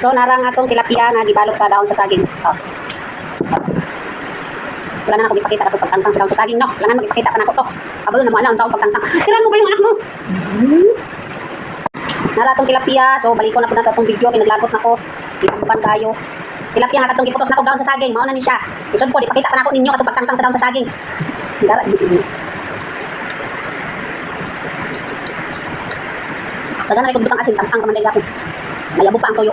So narang atong tilapia nga gibalot sa daon sa saging. Oh. Wala na ako ipakita ato pagtantang sa daon sa saging, no? Langan magipakita pa nako to. Abalo na mo alam daon pagtantang. Tiran mo ba yung anak mo? Nara atong tilapia, so baliko na po nato atong video kay naglagot nako. Isampan kayo. Tilapia nga katong giputos nako daon sa saging, mao na ni siya. Isod po ipakita pa nako ninyo atong pagtantang sa daon sa saging. Dara di sige. Tagan ay kung butang asin tampang kaman ako. Mayabo pa ang toyo.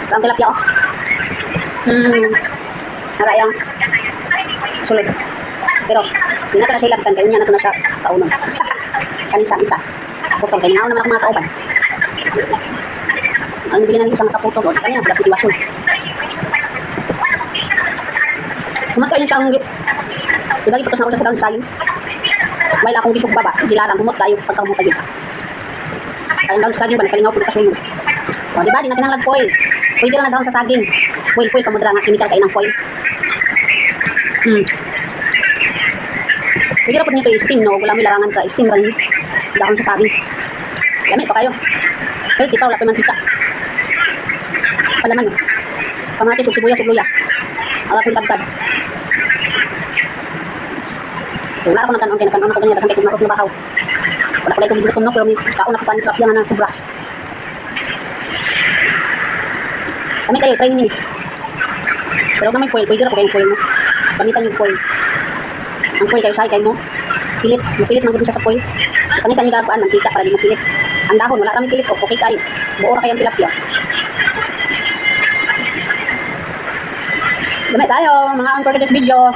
Ang tilapia oh. Sarayang sulit. Pero hindi na ito na siya ilabtan kaya niya na ito na siya kaunon. Kanisa-isa. Putol kaya naon naman ako mga kauban. Ang bili na isang kaputol. Kanina pala pitiwason. Kumatoy na siya ang diba iputos na ako siya sa daon saging. While akong gisog baba, dilarang humot kayo pagkakumot kayo. Kayong daon sa saging ba, nakalingaw po na kasunod. O diba, di na kinanglag foil. Pwede lang na daon sa saging. Foil, kamudra nga, chemical kayo ng foil. Pwede na po nyo ito i-steam, no? Wala may larangan ka, steam rin. Daon sa saging. Lamay pa kayo. Kaya kita, wala pa mantika. Palaman, no? Kamatis, sibuyas, luya. Wala po tagtad. Wala ako nagkanon kaya nagkanon ako ganyan kay kung marot na bahaw. Wala ko kay kung no pero kaon ako pan trap yan na sobra. Kami kayo try ninyo. Pero na may foil, pwede ra ko kay foil mo. Gamitan yung foil. Ang foil kayo say kay mo. Pilit man gud siya sa foil. Kani sa niya gagaan mantika para di mo pilit. Ang dahon wala kami pilit okay kayo. Buo ra kay ang tilapia. Gamay tayo mga ang for this video.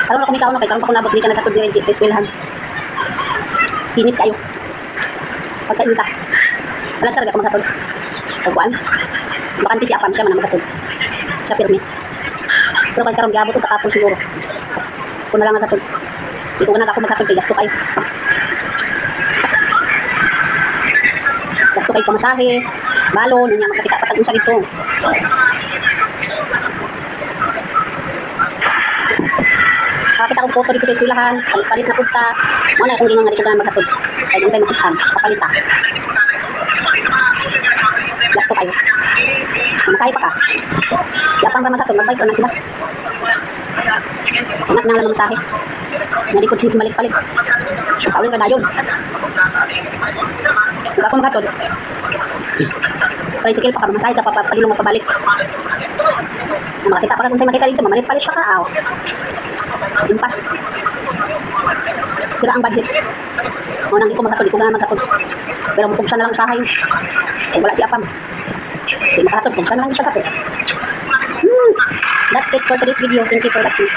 Karon ako mikaon kay karon pa ko nabot di ka nagkatod dire sa eskwelahan. Pinit kayo. Pagkain ta. Wala sa ako magkatod. Pagkuan. Bakante si Apam siya man magkatod. Siya pirmi. Pero kay karon giabot ko katapon siguro. Kung na lang magkatod. Dito na ako magkatod kay gasto kayo. Gasto kayo pamasahe, balon, nya magkakita patag sa dito. Kita ko photo dito sa eskwelahan, palit na punta. Mo na kung gingon nga dito na maghatod. Ay unsay makutan, kapalita. Gasto kayo. Masahe pa ka. Siya pang maghatod, magbayad na sila. Anak na lang masahe. Hindi ko siya malit-palit. Tawin ka dayon. Wala ko maghatod. Tricycle pa ka, masahe ka pa, padulong mo pabalik. Makita pa ka kung sa'yo makita dito, mamalit-palit pa ka. Aw. Impas. Sila ang budget. O nang di ko maghatod, di ko na maghatod. Pero kung saan na lang usahay. Kung wala si Apam. Di maghatod, kung saan na lang maghatod. That's it for today's video. Thank you for watching.